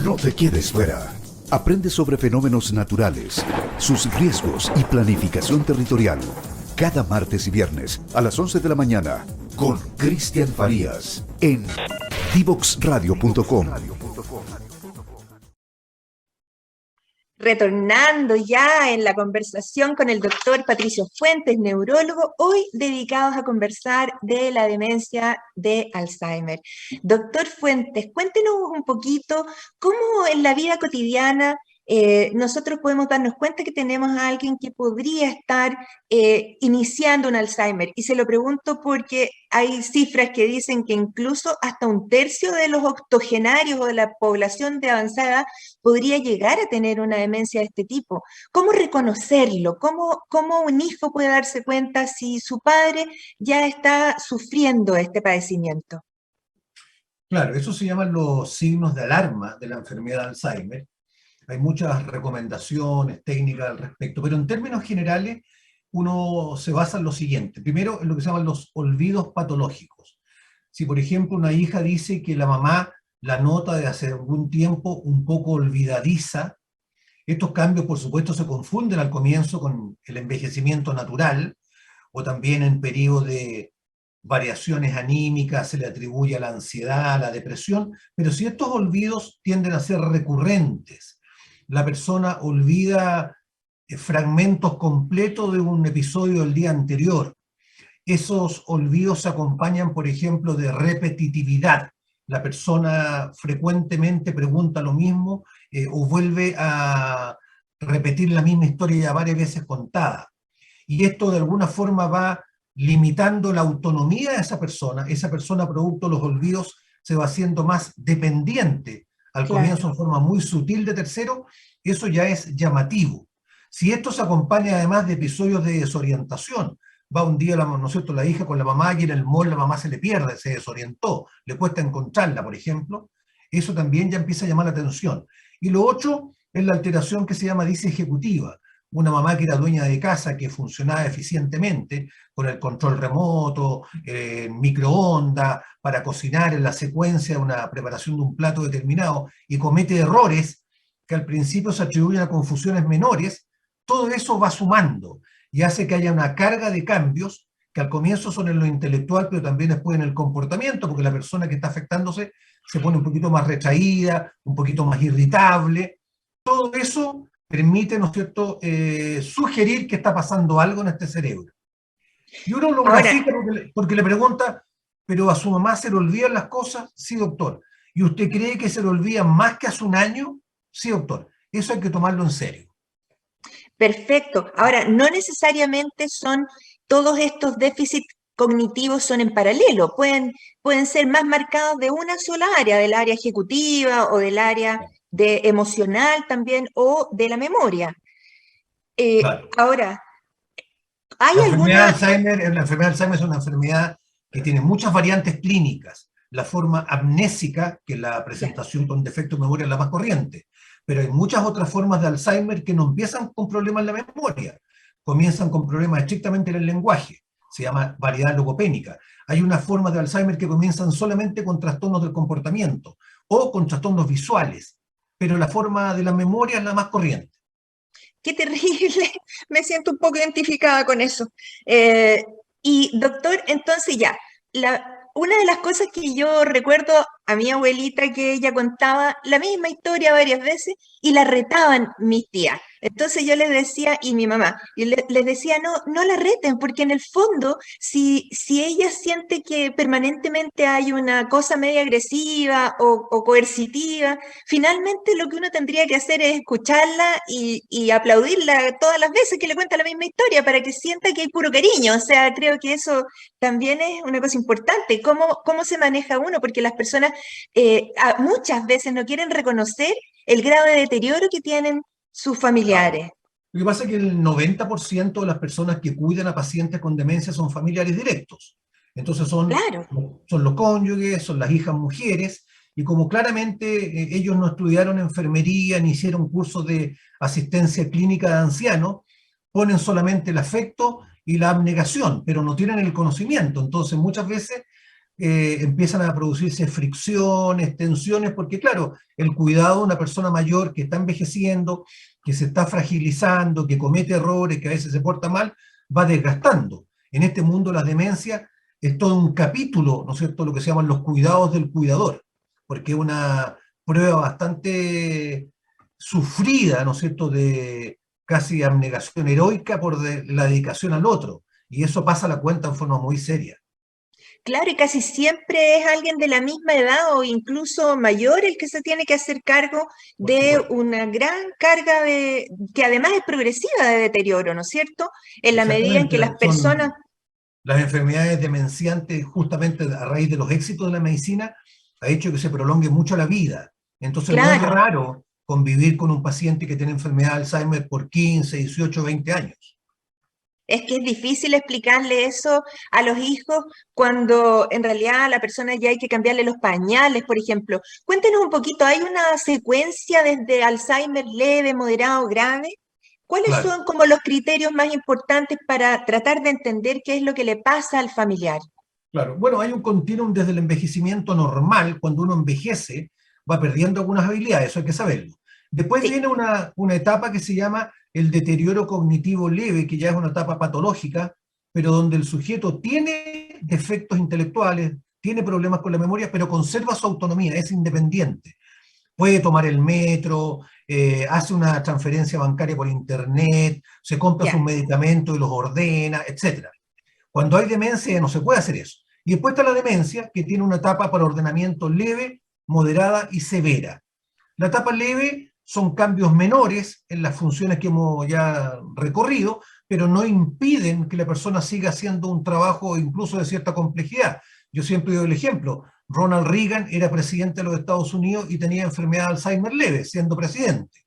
No te quedes fuera. Aprende sobre fenómenos naturales, sus riesgos y planificación territorial. Cada martes y viernes a las 11 de la mañana con Cristian Farías en divoxradio.com. Retornando ya en la conversación con el doctor Patricio Fuentes, neurólogo, hoy dedicados a conversar de la demencia de Alzheimer. Doctor Fuentes, cuéntenos un poquito cómo en la vida cotidiana nosotros podemos darnos cuenta que tenemos a alguien que podría estar iniciando un Alzheimer. Y se lo pregunto porque hay cifras que dicen que incluso hasta un tercio de los octogenarios o de la población de avanzada edad podría llegar a tener una demencia de este tipo. ¿Cómo reconocerlo? ¿Cómo un hijo puede darse cuenta si su padre ya está sufriendo este padecimiento? Claro, eso se llaman los signos de alarma de la enfermedad de Alzheimer. Hay muchas recomendaciones técnicas al respecto, pero en términos generales uno se basa en lo siguiente. Primero, en lo que se llaman los olvidos patológicos. Si, por ejemplo, una hija dice que la mamá la nota de hace algún tiempo un poco olvidadiza, estos cambios, por supuesto, se confunden al comienzo con el envejecimiento natural, o también en periodos de variaciones anímicas se le atribuye a la ansiedad, a la depresión, pero si estos olvidos tienden a ser recurrentes, la persona olvida fragmentos completos de un episodio del día anterior. Esos olvidos se acompañan, por ejemplo, de repetitividad. La persona frecuentemente pregunta lo mismo o vuelve a repetir la misma historia ya varias veces contada. Y esto de alguna forma va limitando la autonomía de esa persona producto de los olvidos se va haciendo más dependiente al comienzo en forma muy sutil de tercero, eso ya es llamativo. Si esto se acompaña además de episodios de desorientación, va un día, ¿no es cierto?, la hija con la mamá y en el mall la mamá se le pierde, se desorientó, le cuesta encontrarla, por ejemplo, eso también ya empieza a llamar la atención. Y lo otro es la alteración que se llama disejecutiva. Una mamá que era dueña de casa, que funcionaba eficientemente con el control remoto, microondas, para cocinar en la secuencia de una preparación de un plato determinado, y comete errores que al principio se atribuyen a confusiones menores, todo eso va sumando y hace que haya una carga de cambios que al comienzo son en lo intelectual, pero también después en el comportamiento, porque la persona que está afectándose se pone un poquito más retraída, un poquito más irritable. Todo eso permite, ¿no es cierto?, sugerir que está pasando algo en este cerebro. Y uno lo grafica porque le pregunta, ¿pero a su mamá se le olvidan las cosas? Sí, doctor. ¿Y usted cree que se le olvidan más que hace un año? Sí, doctor. Eso hay que tomarlo en serio. Perfecto. Ahora, no necesariamente son todos estos déficits cognitivos son en paralelo, pueden ser más marcados de una sola área, del área ejecutiva o del área de emocional también o de la memoria. Claro. Ahora, ¿hay la alguna...? enfermedad de Alzheimer es una enfermedad que tiene muchas variantes clínicas. La forma amnésica, que es la presentación con defecto de memoria, es la más corriente. Pero hay muchas otras formas de Alzheimer que no empiezan con problemas en la memoria, comienzan con problemas estrictamente en el lenguaje, se llama variedad logopénica. Hay unas formas de Alzheimer que comienzan solamente con trastornos del comportamiento o con trastornos visuales, pero la forma de la memoria es la más corriente. ¡Qué terrible! Me siento un poco identificada con eso. Y doctor, entonces ya, una de las cosas que yo recuerdo a mi abuelita que ella contaba la misma historia varias veces y la retaban mis tías. Entonces yo les decía, y mi mamá, y les decía, no la reten, porque en el fondo, si ella siente que permanentemente hay una cosa media agresiva o coercitiva, finalmente lo que uno tendría que hacer es escucharla y aplaudirla todas las veces que le cuenta la misma historia para que sienta que hay puro cariño. O sea, creo que eso también es una cosa importante. ¿Cómo se maneja uno? Porque las personas muchas veces no quieren reconocer el grado de deterioro que tienen sus familiares. Lo que pasa es que el 90% de las personas que cuidan a pacientes con demencia son familiares directos. Entonces son los cónyuges, son las hijas mujeres, y como claramente ellos no estudiaron enfermería ni hicieron cursos de asistencia clínica de ancianos, ponen solamente el afecto y la abnegación, pero no tienen el conocimiento. Entonces muchas veces empiezan a producirse fricciones, tensiones, porque claro, el cuidado de una persona mayor que está envejeciendo, que se está fragilizando, que comete errores, que a veces se porta mal, va desgastando. En este mundo la demencia es todo un capítulo, ¿no es cierto?, lo que se llaman los cuidados del cuidador, porque es una prueba bastante sufrida, ¿no es cierto?, de casi abnegación heroica por la dedicación al otro, y eso pasa la cuenta en forma muy seria. Claro, y casi siempre es alguien de la misma edad o incluso mayor el que se tiene que hacer cargo Por de supuesto. una gran carga de, que además es progresiva de deterioro, ¿no es cierto? En la medida en que las Exactamente, personas, son las enfermedades demenciantes justamente a raíz de los éxitos de la medicina, ha hecho que se prolongue mucho la vida. Entonces no es claro, raro convivir con un paciente que tiene enfermedad de Alzheimer por 15, 18, 20 años. es que es difícil explicarle eso a los hijos cuando en realidad a la persona ya hay que cambiarle los pañales, por ejemplo. Cuéntenos un poquito, ¿hay una secuencia desde Alzheimer leve, moderado, grave? ¿Cuáles Claro, son como los criterios más importantes para tratar de entender qué es lo que le pasa al familiar? claro. Bueno, hay un continuum desde el envejecimiento normal, cuando uno envejece, va perdiendo algunas habilidades, eso hay que saberlo. Después Sí, viene una etapa que se llama el deterioro cognitivo leve, que ya es una etapa patológica, pero donde el sujeto tiene defectos intelectuales, tiene problemas con la memoria, pero conserva su autonomía, es independiente. Puede tomar el metro, hace una transferencia bancaria por internet, se compra sus ya. medicamentos y los ordena, etc. Cuando hay demencia no se puede hacer eso. Y después está la demencia, que tiene una etapa para ordenamiento leve, moderada y severa. La etapa leve son cambios menores en las funciones que hemos ya recorrido, pero no impiden que la persona siga haciendo un trabajo incluso de cierta complejidad. Yo siempre doy el ejemplo, Ronald Reagan era presidente de los Estados Unidos y tenía enfermedad de Alzheimer leve, siendo presidente.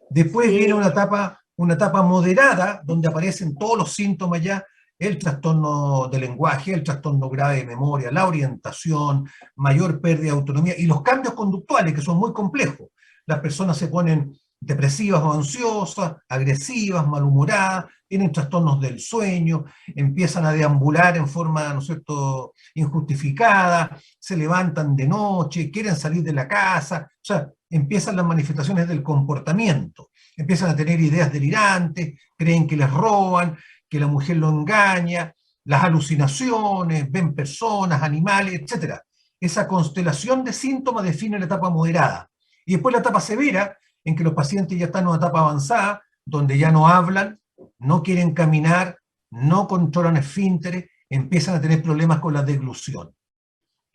Después viene Sí, una etapa moderada, donde aparecen todos los síntomas ya, el trastorno de lenguaje, el trastorno grave de memoria, la orientación, mayor pérdida de autonomía y los cambios conductuales, que son muy complejos. Las personas se ponen depresivas o ansiosas, agresivas, malhumoradas, tienen trastornos del sueño, empiezan a deambular en forma, ¿no es cierto?, injustificada, se levantan de noche, quieren salir de la casa, o sea, empiezan las manifestaciones del comportamiento, empiezan a tener ideas delirantes, creen que les roban, que la mujer lo engaña, las alucinaciones, ven personas, animales, etc. Esa constelación de síntomas define la etapa moderada. Y después la etapa severa, en que los pacientes ya están en una etapa avanzada, donde ya no hablan, no quieren caminar, no controlan esfínteres, empiezan a tener problemas con la deglución.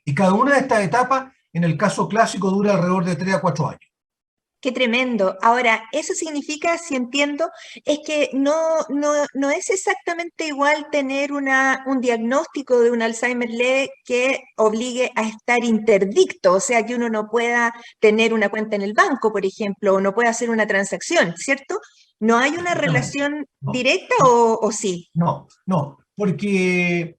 Y cada una de estas etapas, en el caso clásico, dura alrededor de 3 a 4 años. qué tremendo. Ahora, eso significa, si entiendo, es que no es exactamente igual tener un diagnóstico de un Alzheimer leve que obligue a estar interdicto, o sea, que uno no pueda tener una cuenta en el banco, por ejemplo, o no pueda hacer una transacción, ¿cierto? ¿No hay una Exactamente. relación No, directa no, o sí? no, no, porque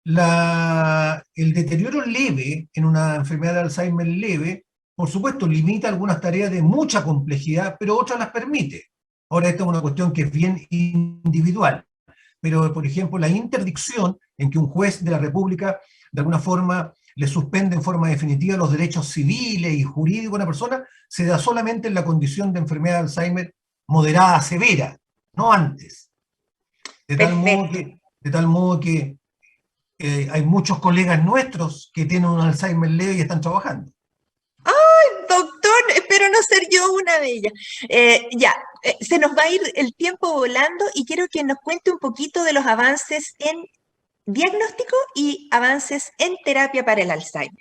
el deterioro leve en una enfermedad de Alzheimer leve, por supuesto, limita algunas tareas de mucha complejidad, pero otras las permite. Ahora, esta es una cuestión que es bien individual, pero, por ejemplo, la interdicción en que un juez de la República, de alguna forma, le suspende en forma definitiva los derechos civiles y jurídicos a una persona, se da solamente en la condición de enfermedad de Alzheimer moderada severa, no antes. Perfecto. De tal modo que hay muchos colegas nuestros que tienen un Alzheimer leve y están trabajando. Doctor, espero no ser yo una de ellas. Se nos va a ir el tiempo volando y quiero que nos cuente un poquito de los avances en diagnóstico y avances en terapia para el Alzheimer.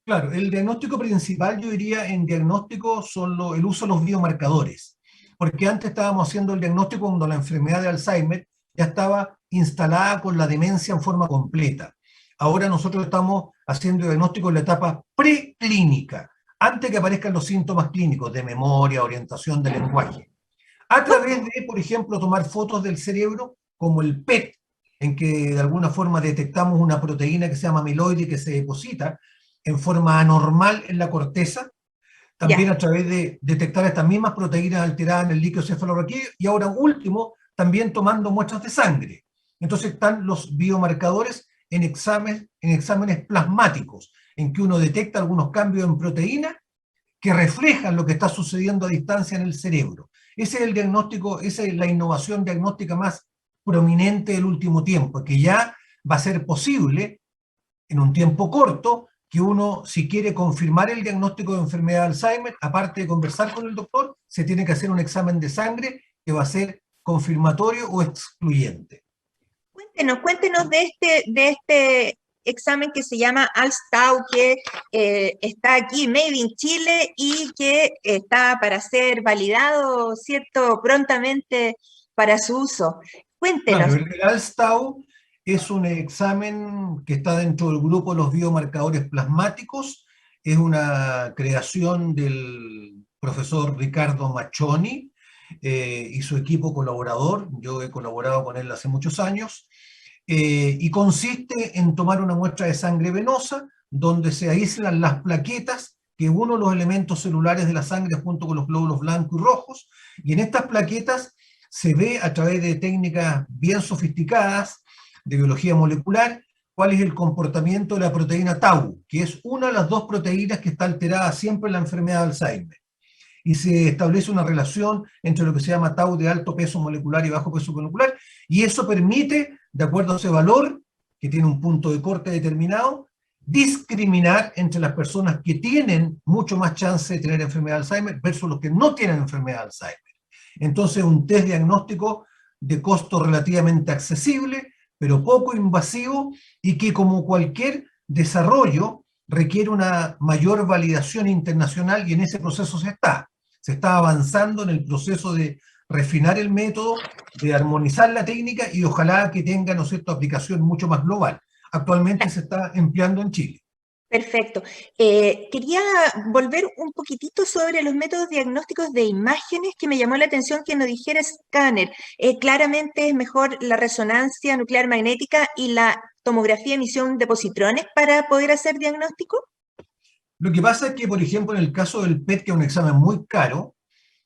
Claro, el diagnóstico principal, yo diría, en diagnóstico son el uso de los biomarcadores, porque antes estábamos haciendo el diagnóstico cuando la enfermedad de Alzheimer ya estaba instalada con la demencia en forma completa. Ahora nosotros estamos haciendo diagnóstico en la etapa preclínica, antes que aparezcan los síntomas clínicos de memoria, orientación del lenguaje. A través de, por ejemplo, tomar fotos del cerebro, como el PET, en que de alguna forma detectamos una proteína que se llama amiloide que se deposita en forma anormal en la corteza, también Ya, a través de detectar estas mismas proteínas alteradas en el líquido cefalorraquídeo, y ahora último, también tomando muestras de sangre. Entonces están los biomarcadores en exámenes plasmáticos, en que uno detecta algunos cambios en proteína que reflejan lo que está sucediendo a distancia en el cerebro. Ese es el diagnóstico, esa es la innovación diagnóstica más prominente del último tiempo, que ya va a ser posible en un tiempo corto que uno, si quiere confirmar el diagnóstico de enfermedad de Alzheimer, aparte de conversar con el doctor, se tiene que hacer un examen de sangre que va a ser confirmatorio o excluyente. Cuéntenos de este examen que se llama ALS-Tau, que está aquí, Made in Chile, y que está para ser validado, ¿cierto?, prontamente para su uso. Cuéntenos. Claro, el ALS-Tau es un examen que está dentro del grupo de los biomarcadores plasmáticos, es una creación del profesor Ricardo Maccioni y su equipo colaborador. Yo he colaborado con él hace muchos años, y consiste en tomar una muestra de sangre venosa donde se aíslan las plaquetas, que es uno de los elementos celulares de la sangre junto con los glóbulos blancos y rojos, y en estas plaquetas se ve a través de técnicas bien sofisticadas de biología molecular cuál es el comportamiento de la proteína tau, que es una de las dos proteínas que está alterada siempre en la enfermedad de Alzheimer. Y se establece una relación entre lo que se llama tau de alto peso molecular y bajo peso molecular, y eso permite, de acuerdo a ese valor, que tiene un punto de corte determinado, discriminar entre las personas que tienen mucho más chance de tener enfermedad de Alzheimer versus los que no tienen enfermedad de Alzheimer. Entonces, un test diagnóstico de costo relativamente accesible, pero poco invasivo, y que, como cualquier desarrollo, requiere una mayor validación internacional, y en ese proceso se está avanzando en el proceso de refinar el método, de armonizar la técnica, y ojalá que tenga, ¿no es cierto?, aplicación mucho más global. Actualmente se está empleando en Chile. Perfecto. Quería volver un poquitito sobre los métodos diagnósticos de imágenes, que me llamó la atención que nos dijera escáner. Claramente es mejor la resonancia nuclear magnética y la tomografía de emisión de positrones para poder hacer diagnóstico. Lo que pasa es que, por ejemplo, en el caso del PET, que es un examen muy caro,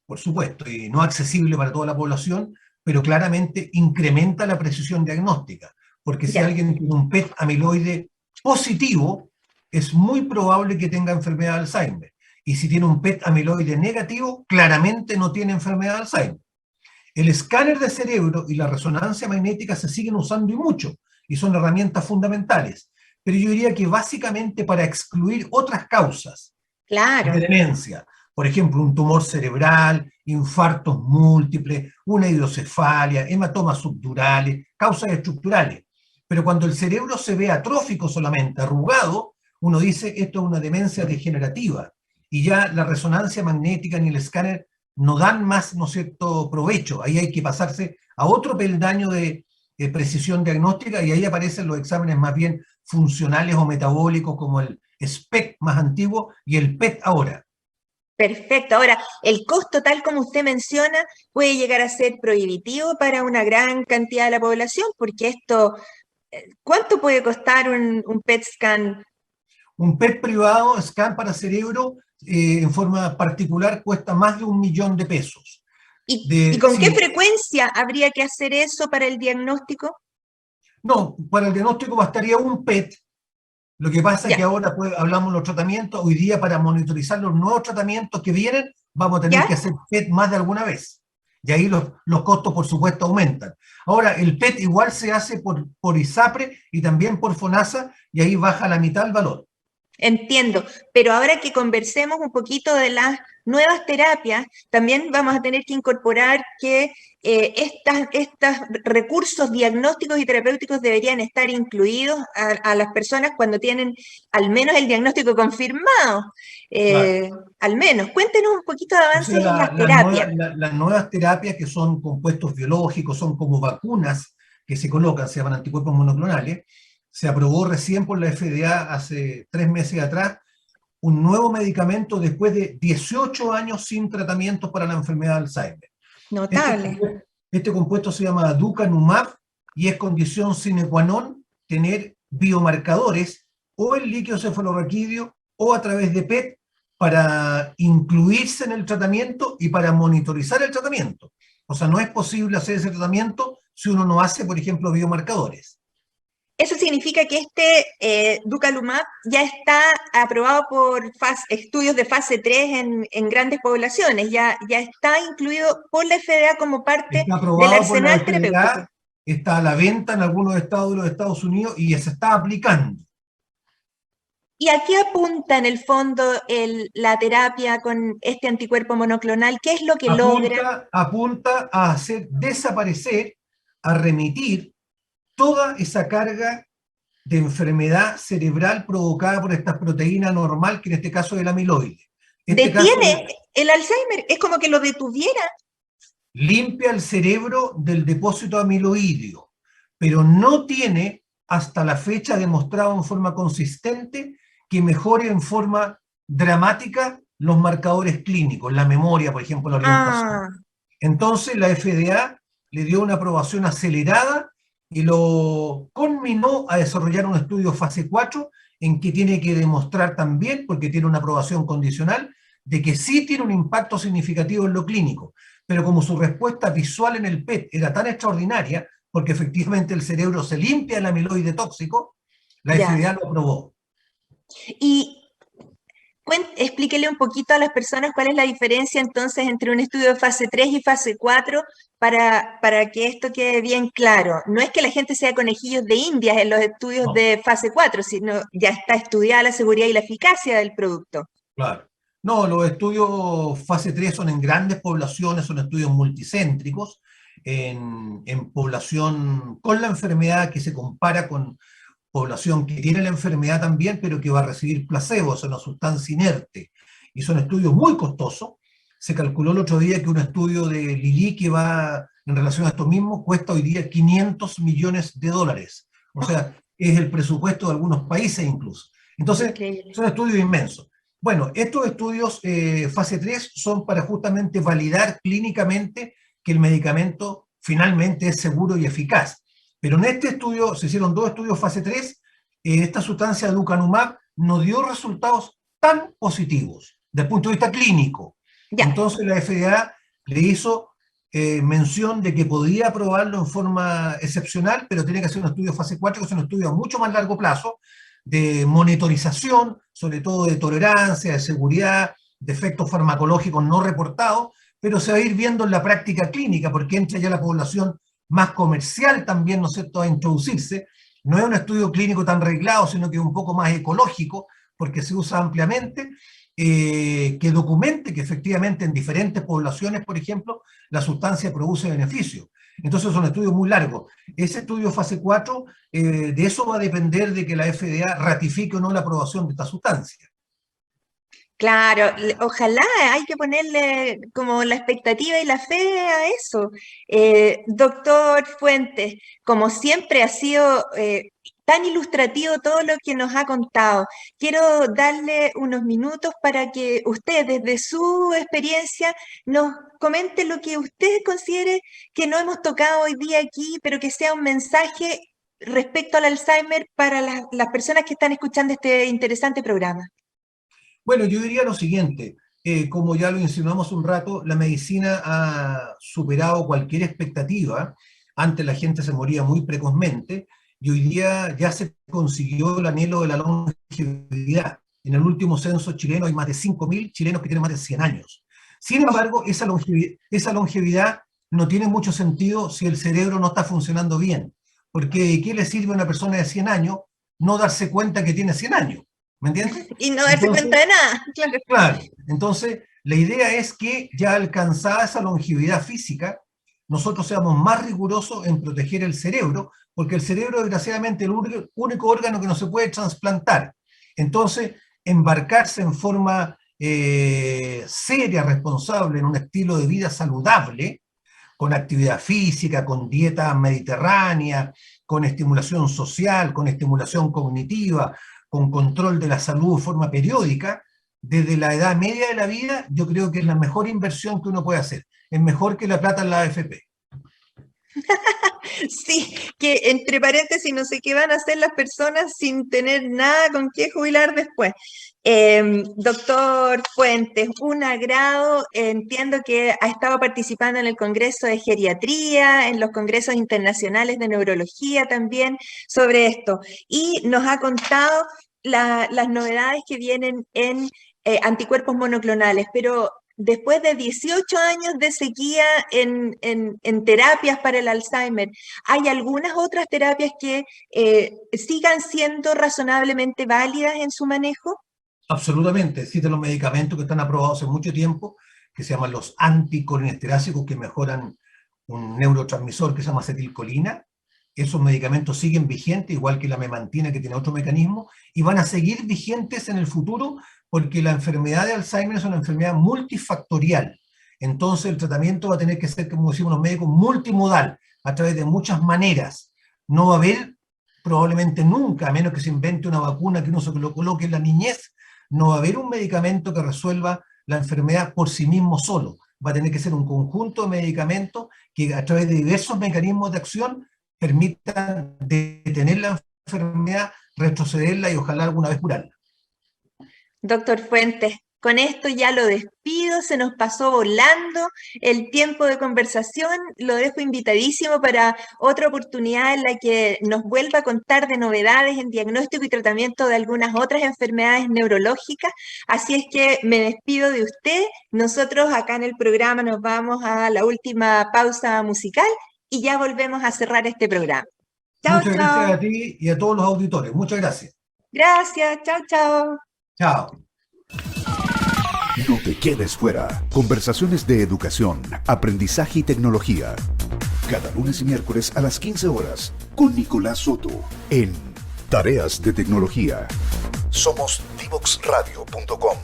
por supuesto, y no accesible para toda la población, pero claramente incrementa la precisión diagnóstica, porque si alguien tiene un PET amiloide positivo, es muy probable que tenga enfermedad de Alzheimer, y si tiene un PET amiloide negativo, claramente no tiene enfermedad de Alzheimer. El escáner de cerebro y la resonancia magnética se siguen usando y mucho, y son herramientas fundamentales, pero yo diría que básicamente para excluir otras causas de demencia. Por ejemplo, un tumor cerebral, infartos múltiples, una hidrocefalia, hematomas subdurales, causas estructurales. Pero cuando el cerebro se ve atrófico solamente, arrugado, uno dice esto es una demencia degenerativa, y ya la resonancia magnética ni el escáner no dan más, ¿no es cierto?, provecho. Ahí hay que pasarse a otro peldaño de precisión diagnóstica, y ahí aparecen los exámenes más bien funcionales o metabólicos, como el SPECT más antiguo y el PET ahora. Perfecto. Ahora, el costo, tal como usted menciona, puede llegar a ser prohibitivo para una gran cantidad de la población, porque esto, ¿cuánto puede costar un PET scan? Un PET privado, scan para cerebro, en forma particular, cuesta más de $1.000.000. ¿Y con qué frecuencia habría que hacer eso para el diagnóstico? No, para el diagnóstico bastaría un PET. Lo que pasa es que ahora hablamos de los tratamientos. Hoy día, para monitorizar los nuevos tratamientos que vienen, vamos a tener que hacer PET más de alguna vez. Y ahí los costos, por supuesto, aumentan. Ahora, el PET igual se hace por ISAPRE y también por FONASA, y ahí baja a la mitad el valor. Entiendo, pero ahora que conversemos un poquito de las nuevas terapias, también vamos a tener que incorporar que estos recursos diagnósticos y terapéuticos deberían estar incluidos a las personas cuando tienen al menos el diagnóstico confirmado. Al menos, cuéntenos un poquito de avances en las terapias. Las nuevas terapias, que son compuestos biológicos, son como vacunas que se colocan, se llaman anticuerpos monoclonales. Se aprobó recién por la FDA hace 3 meses atrás un nuevo medicamento después de 18 años sin tratamientos para la enfermedad de Alzheimer. Notable. Este compuesto se llama aducanumab, y es condición sine qua non tener biomarcadores o el líquido cefalorraquídeo o a través de PET para incluirse en el tratamiento y para monitorizar el tratamiento. O sea, no es posible hacer ese tratamiento si uno no hace, por ejemplo, biomarcadores. Eso significa que este Ducalumab ya está aprobado por estudios de fase 3 en grandes poblaciones, ya está incluido por la FDA como parte Está del aprobado por la arsenal terapéutico. FDA, está a la venta en algunos estados de los Estados Unidos y ya se está aplicando. ¿Y a qué apunta en el fondo la terapia con este anticuerpo monoclonal? ¿Qué es lo que logra? Apunta a hacer desaparecer, a remitir toda esa carga de enfermedad cerebral provocada por esta proteína normal, que en este caso es el amiloide. Este caso ¿Detiene el Alzheimer? Es como que lo detuviera. limpia el cerebro del depósito amiloideo, pero no tiene hasta la fecha demostrado en forma consistente que mejore en forma dramática los marcadores clínicos, la memoria, por ejemplo, la orientación. Ah, Entonces la FDA le dio una aprobación acelerada y lo conminó a desarrollar un estudio fase 4 en que tiene que demostrar también, porque tiene una aprobación condicional, de que sí tiene un impacto significativo en lo clínico. Pero como su respuesta visual en el PET era tan extraordinaria, porque efectivamente el cerebro se limpia el amiloide tóxico, la ya. FDA lo aprobó. Y explíquele un poquito a las personas cuál es la diferencia entonces entre un estudio de fase 3 y fase 4 para que esto quede bien claro. No es que la gente sea conejillos de indias en los estudios No, de fase 4, sino ya está estudiada la seguridad y la eficacia del producto. claro. No, los estudios fase 3 son en grandes poblaciones, son estudios multicéntricos, en población con la enfermedad que se compara con población que tiene la enfermedad también, pero que va a recibir placebo, es una sustancia inerte. Y son estudios muy costosos. Se calculó el otro día que un estudio de Lilly que va en relación a esto mismo cuesta hoy día 500 millones de dólares. O sea, es el presupuesto de algunos países incluso. Entonces, Increíble. son estudios inmensos. Bueno, estos estudios fase 3 son para justamente validar clínicamente que el medicamento finalmente es seguro y eficaz. Pero en este estudio se hicieron 2 estudios fase 3. Esta sustancia Ducanumab no dio resultados tan positivos desde el punto de vista clínico. Ya, Entonces la FDA le hizo mención de que podía aprobarlo en forma excepcional, pero tiene que hacer un estudio fase 4, que es un estudio a mucho más largo plazo, de monitorización, sobre todo de tolerancia, de seguridad, de efectos farmacológicos no reportados, pero se va a ir viendo en la práctica clínica, porque entra ya la población más comercial también, ¿no es cierto?, a introducirse. No es un estudio clínico tan reglado, sino que es un poco más ecológico, porque se usa ampliamente, que documente que efectivamente en diferentes poblaciones, por ejemplo, la sustancia produce beneficio. Entonces son estudios muy largos. Ese estudio fase 4, de eso va a depender de que la FDA ratifique o no la aprobación de esta sustancia. claro, ojalá hay que ponerle como la expectativa y la fe a eso. Doctor Fuentes, como siempre ha sido tan ilustrativo todo lo que nos ha contado. Quiero darle unos minutos para que usted, desde su experiencia, nos comente lo que usted considere que no hemos tocado hoy día aquí, pero que sea un mensaje respecto al Alzheimer para las personas que están escuchando este interesante programa. Bueno, yo diría lo siguiente, como ya lo insinuamos un rato, la medicina ha superado cualquier expectativa. Antes la gente se moría muy precozmente y hoy día ya se consiguió el anhelo de la longevidad. En el último censo chileno hay más de 5.000 chilenos que tienen más de 100 años. Sin embargo, esa longevidad no tiene mucho sentido si el cerebro no está funcionando bien. Porque ¿de qué le sirve a una persona de 100 años no darse cuenta que tiene 100 años? ¿Me entiendes? Y no darse cuenta Entonces, de nada, claro. claro, entonces la idea es que ya alcanzada esa longevidad física, nosotros seamos más rigurosos en proteger el cerebro, porque el cerebro desgraciadamente es el único órgano que no se puede trasplantar. Entonces, embarcarse en forma seria, responsable, en un estilo de vida saludable, con actividad física, con dieta mediterránea, con estimulación social, con estimulación cognitiva, con control de la salud de forma periódica, desde la edad media de la vida, yo creo que es la mejor inversión que uno puede hacer. Es mejor que la plata en la AFP. Sí, que entre paréntesis no sé qué van a hacer las personas sin tener nada con qué jubilar después. Doctor Fuentes, un agrado. Entiendo que ha estado participando en el Congreso de Geriatría, en los congresos internacionales de neurología también sobre esto. Y nos ha contado las novedades que vienen en anticuerpos monoclonales, pero después de 18 años de sequía en terapias para el Alzheimer, ¿hay algunas otras terapias que sigan siendo razonablemente válidas en su manejo? Absolutamente. Existen los medicamentos que están aprobados hace mucho tiempo, que se llaman los anticolinesterácicos, que mejoran un neurotransmisor que se llama acetilcolina. Esos medicamentos siguen vigentes, igual que la memantina, que tiene otro mecanismo, y van a seguir vigentes en el futuro porque la enfermedad de Alzheimer es una enfermedad multifactorial. Entonces el tratamiento va a tener que ser, como decimos los médicos, multimodal, a través de muchas maneras. No va a haber probablemente nunca, a menos que se invente una vacuna que uno se lo coloque en la niñez, no va a haber un medicamento que resuelva la enfermedad por sí mismo solo. Va a tener que ser un conjunto de medicamentos que a través de diversos mecanismos de acción permitan detener la enfermedad, retrocederla y ojalá alguna vez curarla. Doctor Fuentes, con esto ya lo despido, se nos pasó volando el tiempo de conversación, lo dejo invitadísimo para otra oportunidad en la que nos vuelva a contar de novedades en diagnóstico y tratamiento de algunas otras enfermedades neurológicas, así es que me despido de usted, nosotros acá en el programa nos vamos a la última pausa musical y ya volvemos a cerrar este programa. Chao, Muchas chao. gracias a ti y a todos los auditores. Muchas gracias. Gracias, chao, chao. Chao. No te quedes fuera. Conversaciones de educación, aprendizaje y tecnología. Cada lunes y miércoles a las 15 horas con Nicolás Soto en Tareas de Tecnología. Somos divoxradio.com.